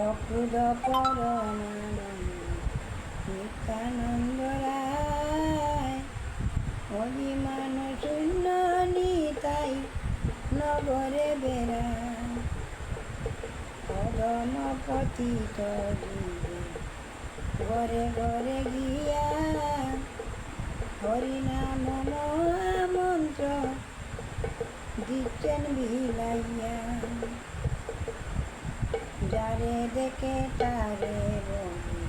অক্রুধ পরমানন্দ নিত্যানন্দ রায় অভিমান শূন্য নিতাই নগরে বেড়ায় অধম পতিত জীবে ঘরে ঘরে গিয়া হরিনাম মহামন্ত্র দিচ্ছেন বিলাইয়া যারে দেখে তারে বলি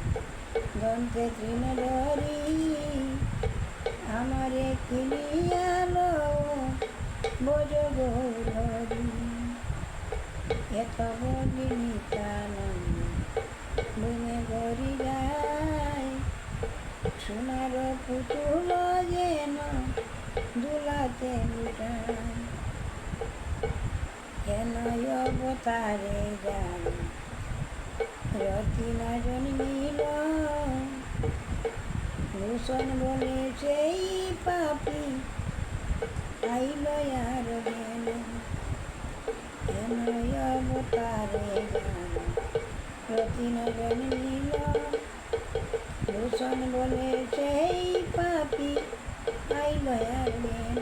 দন্তে তৃণ ধরি আমারে কিনিয়ালো বোঝ গৌরী এত বলি নিত্যানন্দ ভূমে গড়ি যায় সোনার পুতুল যেন দুলাতে লুটায় কেন অবতারে যান রতি না জন্মিল ভূষণ বলে সেই পাপি আইল আর গেল কেন অবতারে যান রতি না জন্মিল ভূষণ বলে সেই পাপি আইল আর গেল।